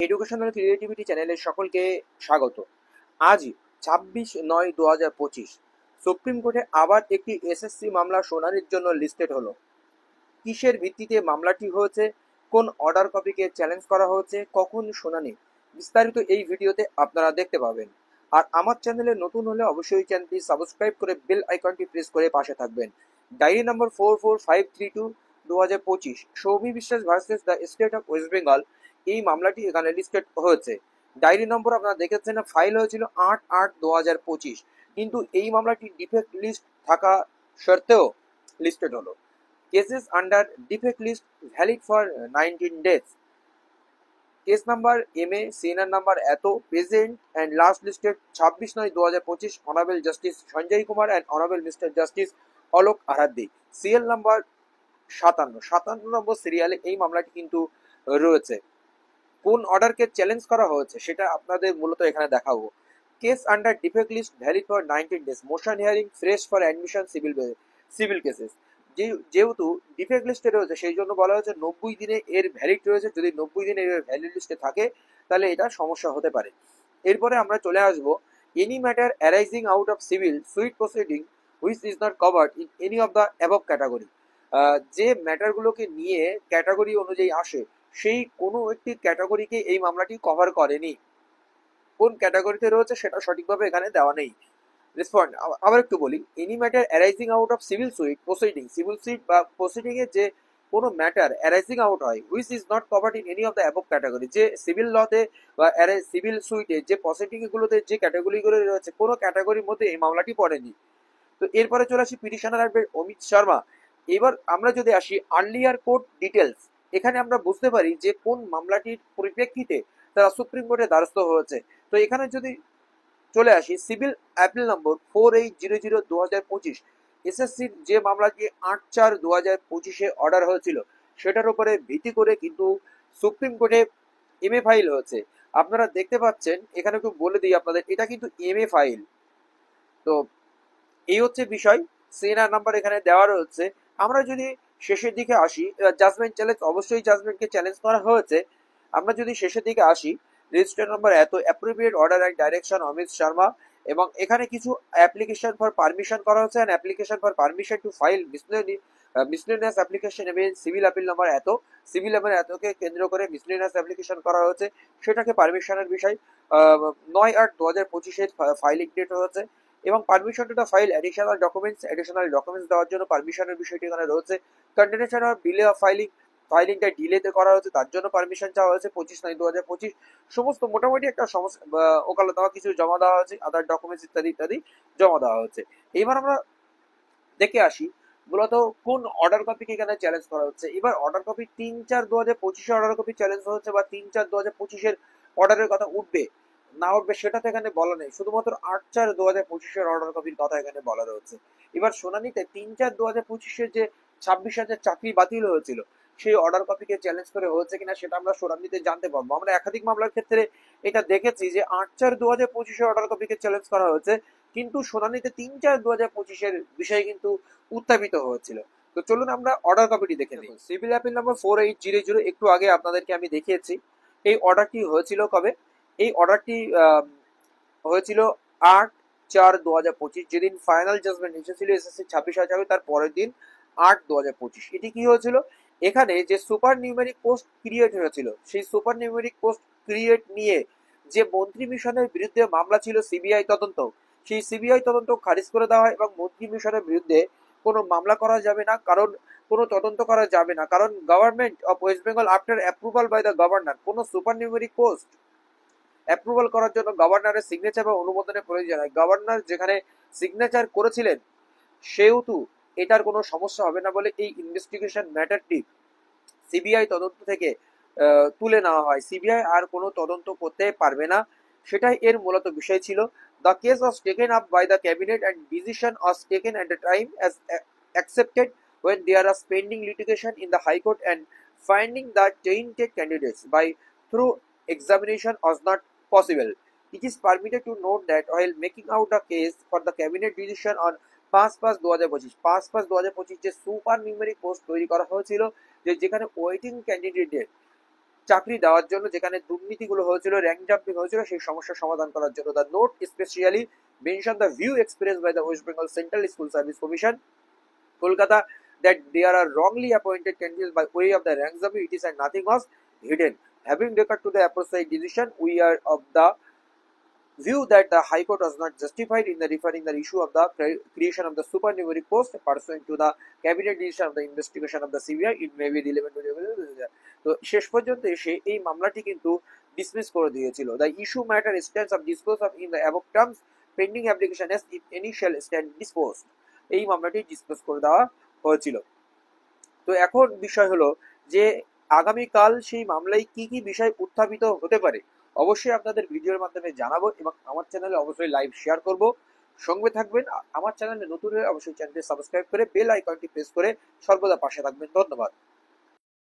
Educational creativity চ্যানেলে সকলকে স্বাগত। আজ 26/9/2025 সুপ্রিম কোর্টে আবার একটি এসএসসি মামলা শুনানির জন্য লিস্টেড হলো। কিসের ভিত্তিতে মামলাটি হয়েছে, কোন অর্ডার কপিকে চ্যালেঞ্জ করা হয়েছে, কখন শুনানি, বিস্তারিত এই ভিডিওতে আপনারা দেখতে পাবেন। আর আমার চ্যানেলে নতুন হলে অবশ্যই চ্যানেলটি সাবস্ক্রাইব করে বেল আইকনটি প্রেস করে পাশে থাকবেন। ডায়েরি নম্বর 44532 সৌমি বিশ্বাস versus the state of West Bengal, এই মামলাটি এখানে লিস্টেড হয়েছে। ডায়েরি নম্বর আপনারা দেখেছেন, ফাইল হয়েছিল 8/8/2025, কিন্তু এই মামলাটি ডিফেক্ট লিস্ট থাকা সত্ত্বেও লিস্টেড হলো। Cases under defect list valid for 19 days. Case number MA, CNR number এতো, present and last listed 26/9/2025, Honorable Justice Sanjay Kumar and Honorable Mr. Justice Alok Aradde. CL number 57 নম্বর সিরিয়ালে এই মামলাটি কিন্তু রয়েছে। কোন অর্ডারকে চ্যালেঞ্জ করা হয়েছে সেটা আপনাদের মূলত এখানে দেখাবো। Case under defect list valid for 19 days, motion hearing fresh for admission civil cases. যেহেতু ডিফেক্ট লিস্টে রয়েছে সেই জন্য বলা হয়েছে 90 দিনে এর ভ্যালিড রয়েছে। যদি 90 দিনে এর ভ্যালিড লিস্টে থাকে তাহলে এটা সমস্যা হতে পারে। এরপরে আমরা চলে আসবো any matter arising out of civil sweet proceeding which is not covered in any of the above category. যে ম্যাটারগুলোকে নিয়ে ক্যাটাগরি অনুযায়ী আসে সেই কোনো একটি ক্যাটাগরিকে এই মামলাটি কভার করেনি। কোন ক্যাটাগরিতে রয়েছে সেটা সঠিকভাবে এখানে দেওয়া নেই। রেসপন্ড আবার একটু বলি, any matter arising out of civil sweet proceeding, civil sweet বা প্রসিডিং এ যে কোনো ম্যাটার অ্যারাইজিং আউট হয় which is not covered in any of the above category, যে সিভিল লতে বা সিভিল সুইটে যে প্রসিডিং গুলোতে যে ক্যাটাগরিগুলো রয়েছে কোনো ক্যাটাগরির মধ্যে এই মামলাটি পড়েনি। তো এরপরে চলে আসি পিটিশনার অ্যাডভোকেট অমিত শর্মা। এবার আমরা যদি আসি আর্লিয়ার কোর্ট ডিটেলস, এখানে আমরা বুঝতে পারি যে কোন মামলাটির পরিপ্রেক্ষিতে তারা সুপ্রিম কোর্টে দ্বারস্থ হয়েছে। তো এখানে যদি চলে আসি সিভিল অ্যাপিল নম্বর 4800/2025, এসএসসির যে মামলাটি 8/4/2025 অর্ডার হয়েছিল সেটার উপরে ভিত্তি করে কিন্তু সুপ্রিম কোর্টে এমএ ফাইল হয়েছে। আপনারা দেখতে পাচ্ছেন এখানে একটু বলে দিই আপনাদের, এটা কিন্তু এমএ ফাইল। তো এই হচ্ছে বিষয়, সিএনআর নাম্বার এখানে দেওয়া রয়েছে। আমরা যদি শেষের দিকে আসি, জাজমেন্ট চ্যালেঞ্জ, অবশ্যই জাজমেন্টকে চ্যালেঞ্জ করা হয়েছে। আমরা যদি শেষের দিকে আসি, রেজিস্টার নাম্বার এত, appropriate order and direction Amit Sharma, এবং এখানে কিছু অ্যাপ্লিকেশন ফর পারমিশন করা হচ্ছে and application for permission to file miscellaneous application এবং সিভিল অ্যাপিল নাম্বার এত, সিভিল নাম্বার এতকে কেন্দ্র করে মিসলেনিয়াস অ্যাপ্লিকেশন করা হয়েছে, সেটাকে পারমিশনের বিষয় 9/8/2025 ফাইলিং ডেট হয়েছে। এবং permission to the file additional documents দেওয়ার জন্য পারমিশনের বিষয়টি এখানে রয়েছে। কন্টিনিউশন অফ ডিলে অফ ফাইলিংটা ডিলেতে করা হয়েছে, তার জন্য পারমিশন চাওয়া হয়েছে 25/9/2025। সমস্ত মোটামুটি একটা ওকালত দেওয়া কিছু জমা দেওয়া হয়েছে, আদার ডকুমেন্টস ইত্যাদি ইত্যাদি জমা দেওয়া হয়েছে। এবার আমরা দেখে আসি মূলত কোন অর্ডার কপিকে এখানে চ্যালেঞ্জ করা হচ্ছে। এবার order copy 3/4/2025 order copy challenge হচ্ছে, বা 3/4/2025 অর্ডারের কথা উঠবে না উঠবে সেটা তো এখানে বলা নেই, শুধুমাত্র 8/4/2025 অর্ডার কপির কথা এখানে বলা রয়েছে। এবার শুনানিতে 3/4/2025 যে 26,000 চাকরি বাতিল হয়েছিল সেই অর্ডার কপিকে চ্যালেঞ্জ করে হয়েছে কিনা সেটা আমরা শুনানিতে জানতে পারবো। আমরা একাধিক মামলার ক্ষেত্রে এটা দেখেছি যে 8/4/2025 অর্ডার কপিকে চ্যালেঞ্জ করা হয়েছে, কিন্তু শুনানিতে 3/4/2025 বিষয় কিন্তু উত্থাপিত হয়েছিল। তো চলুন আমরা অর্ডার কপিটি দেখে নিই। সিভিল অ্যাপিল নম্বর 4800, একটু আগে আপনাদেরকে আমি দেখিয়েছি। এই অর্ডারটি হয়েছিল কবে? এই অর্ডারটি হয়েছিল 8/4/2025, যেদিন ফাইনাল জাজমেন্ট এসেছিল এসএসসি 26,000, তার পরের দিন 8/2025। এটি কি হয়েছিল? এখানে যে সুপার নিউমেরিক পোস্ট ক্রিয়েট হয়েছিল সেই সুপার নিউমেরিক পোস্ট ক্রিয়েট নিয়ে যে মন্ত্রী মিশনের বিরুদ্ধে মামলা ছিল সিবিআই তদন্ত, সেই সিবিআই তদন্ত খারিজ করে দেওয়া হয় এবং মন্ত্রী মিশনের বিরুদ্ধে কোনো মামলা করা যাবে না, কারণ কোনো তদন্ত করা যাবে না, কারণ government of West Bengal after approval by the governor, কোনো সুপার নিউমেরিক পোস্ট অ্যাপ্রুভাল করার জন্য গভর্নরের সিগনেচার বা অনুমোদনের প্রয়োজন হয়। গভর্নর যেখানে সিগনেচার করেছিলেন সেহেতু এটার কোনো সমস্যা হবে না বলে এই ইনভেস্টিগেশন ম্যাটারটি সিবিআই তদন্ত থেকে তুলে নেওয়া হয়। সিবিআই আর কোনো তদন্ত করতে পারবে না, সেটাই এর মূলত বিষয় ছিল। The case was taken up by the cabinet and decision was taken at the time as accepted when there is pending litigation in the High Court and finding that tainted candidates by through examination was not possible. It is permitted to note that while making out the case for the cabinet decision on 5/5/2025 যে super numeric post তৈরি করা হয়েছিল, যেখানে waiting ক্যান্ডিডেটের চাকরি দেওয়ার জন্য, যেখানে দুর্নীতিগুলো হয়েছিল, র্যাঙ্ক জাম্পিং হয়েছিল, সেই সমস্যার সমাধান করার জন্য। The note specially mention the view express by the West Bengal central school service commission Kolkata that there are wrongly appointed candidates by way of the rank jumping. It is and nothing was hidden. Having regard to the aforesaid decision, we are of the view that the High Court was not justified in the referring the issue of the creation of the supernumerary post pursuant to the cabinet decision of the investigation of the CBI. It may be relevant to the তো শেষ পর্যন্ত এসে এই মামলাটি কিন্তু dismiss করে দিয়েছিল। The issue matter stands of dispose of in the above terms pending application S if initial stand dispose. এই মামলাটি ডিসপোজ করে দেওয়া হয়েছিল। তো এখন বিষয় হলো যে আগামীকাল সেই মামলায় কি কি বিষয় উত্থাপিত হতে পারে, অবশ্যই আপনাদের ভিডিওর মাধ্যমে জানাবো এবং আমার চ্যানেলে অবশ্যই লাইভ শেয়ার করব। সঙ্গে থাকবেন। আমার চ্যানেলে নতুন হলে অবশ্যই চ্যানেলটি সাবস্ক্রাইব করে বেল আইকনটি প্রেস করে সর্বদা পাশে থাকবেন। ধন্যবাদ।